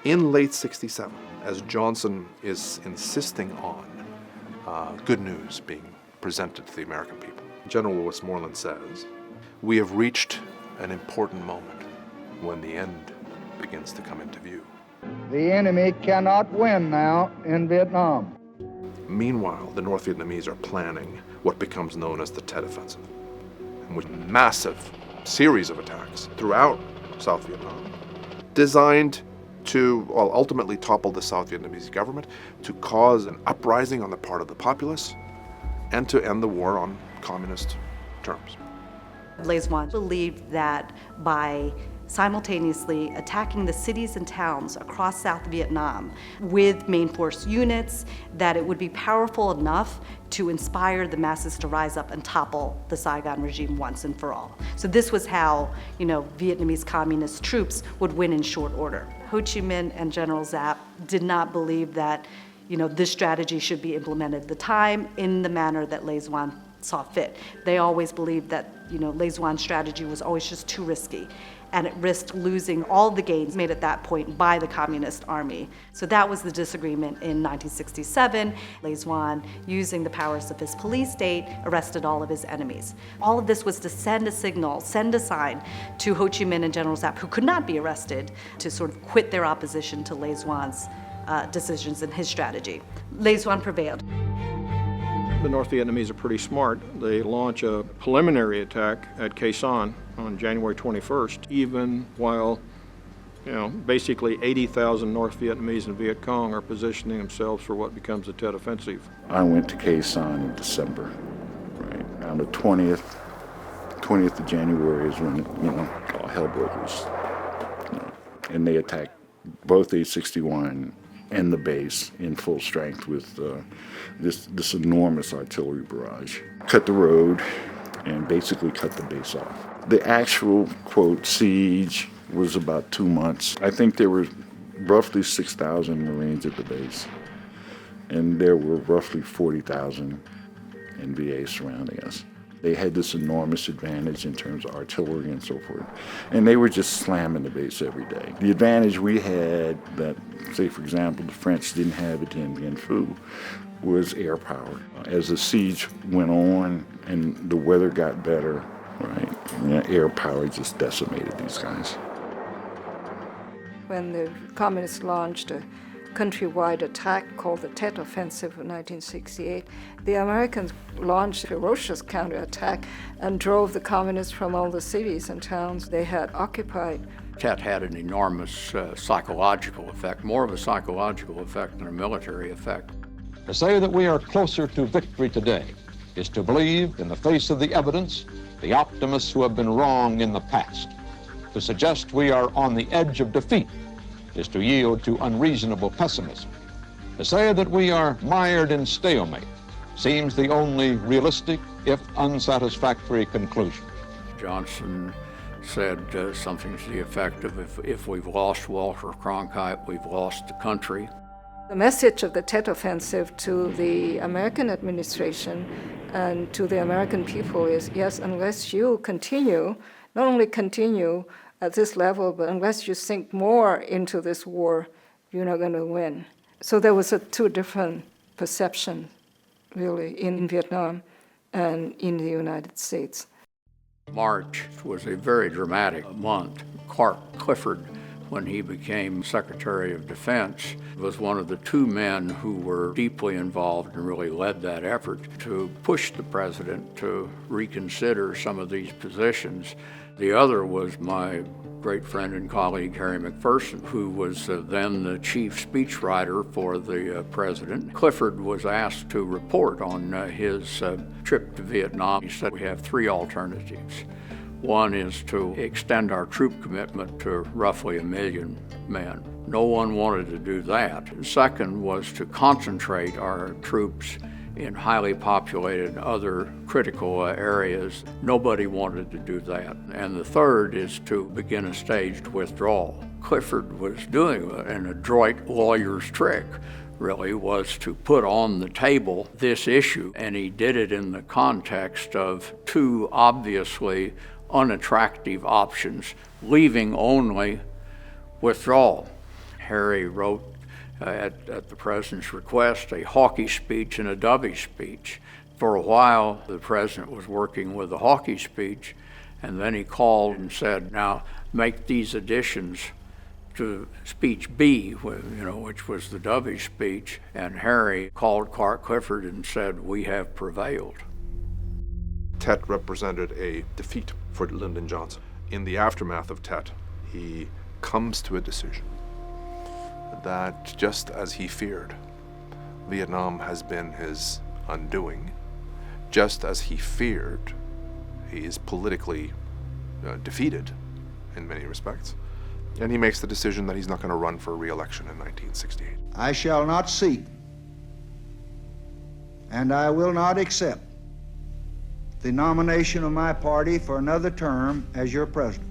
In late 67, as Johnson is insisting on good news being presented to the American people, General Westmoreland says, "We have reached an important moment when the end begins to come into view." The enemy cannot win now in Vietnam. Meanwhile, the North Vietnamese are planning what becomes known as the Tet Offensive, in which a massive series of attacks throughout South Vietnam, designed to ultimately topple the South Vietnamese government, to cause an uprising on the part of the populace, and to end the war on communist terms. Blaise Juan believed that by simultaneously attacking the cities and towns across South Vietnam with main force units, that it would be powerful enough to inspire the masses to rise up and topple the Saigon regime once and for all. So this was how, Vietnamese communist troops would win in short order. Ho Chi Minh and General Giap did not believe that, this strategy should be implemented at the time in the manner that Blaise Juan saw fit. They always believed that, Blaise Juan's strategy was always just too risky, and it risked losing all the gains made at that point by the Communist Army. So that was the disagreement in 1967. Blaise Juan, using the powers of his police state, arrested all of his enemies. All of this was to send a signal, send a sign to Ho Chi Minh and General Giap, who could not be arrested, to sort of quit their opposition to Blaise Juan's decisions and his strategy. Blaise Juan prevailed. The North Vietnamese are pretty smart. They launch a preliminary attack at Khe Sanh on January 21st, even while, basically 80,000 North Vietnamese and Viet Cong are positioning themselves for what becomes the Tet Offensive. I went to Khe Sanh in December, right? On the 20th of January is when, all hell broke loose. And they attacked both 861 and the base in full strength with this enormous artillery barrage. Cut the road and basically cut the base off. The actual, quote, siege was about 2 months. I think there were roughly 6,000 Marines at the base, and there were roughly 40,000 NVA surrounding us. They had this enormous advantage in terms of artillery and so forth. And they were just slamming the base every day. The advantage we had that, say, for example, the French didn't have at Dien Bien Phu was air power. As the siege went on and the weather got better, right, air power just decimated these guys. When the communists launched a countrywide attack called the Tet Offensive of 1968, the Americans launched a ferocious counterattack and drove the communists from all the cities and towns they had occupied. Tet had an enormous psychological effect, more of a psychological effect than a military effect. To say that we are closer to victory today is to believe, in the face of the evidence, the optimists who have been wrong in the past. To suggest we are on the edge of defeat is to yield to unreasonable pessimism. To say that we are mired in stalemate seems the only realistic, if unsatisfactory, conclusion. Johnson said something to the effect of, if we've lost Walter Cronkite, we've lost the country. The message of the Tet Offensive to the American administration and to the American people is, yes, unless you continue, not only continue at this level, but unless you sink more into this war, you're not going to win. So there was two different perceptions, really, in Vietnam and in the United States. March was a very dramatic month. Clark Clifford, when he became Secretary of Defense, was one of the two men who were deeply involved and really led that effort to push the president to reconsider some of these positions. The other was my great friend and colleague Harry McPherson, who was then the chief speechwriter for the president. Clifford was asked to report on his trip to Vietnam. He said, we have three alternatives. One is to extend our troop commitment to roughly 1 million men. No one wanted to do that. The second was to concentrate our troops in highly populated other critical areas. Nobody wanted to do that. And the third is to begin a staged withdrawal. Clifford was doing an adroit lawyer's trick, really, was to put on the table this issue, and he did it in the context of two obviously unattractive options, leaving only withdrawal. Harry wrote, at the president's request, a Hawkey speech and a Dovey speech. For a while, the president was working with the Hawkey speech, and then he called and said, now make these additions to speech B, which was the Dovey speech, and Harry called Clark Clifford and said, we have prevailed. Tet represented a defeat for Lyndon Johnson. In the aftermath of Tet, he comes to a decision that, just as he feared, Vietnam has been his undoing. Just as he feared, he is politically defeated in many respects. And he makes the decision that he's not going to run for re-election in 1968. I shall not seek, and I will not accept the nomination of my party for another term as your president.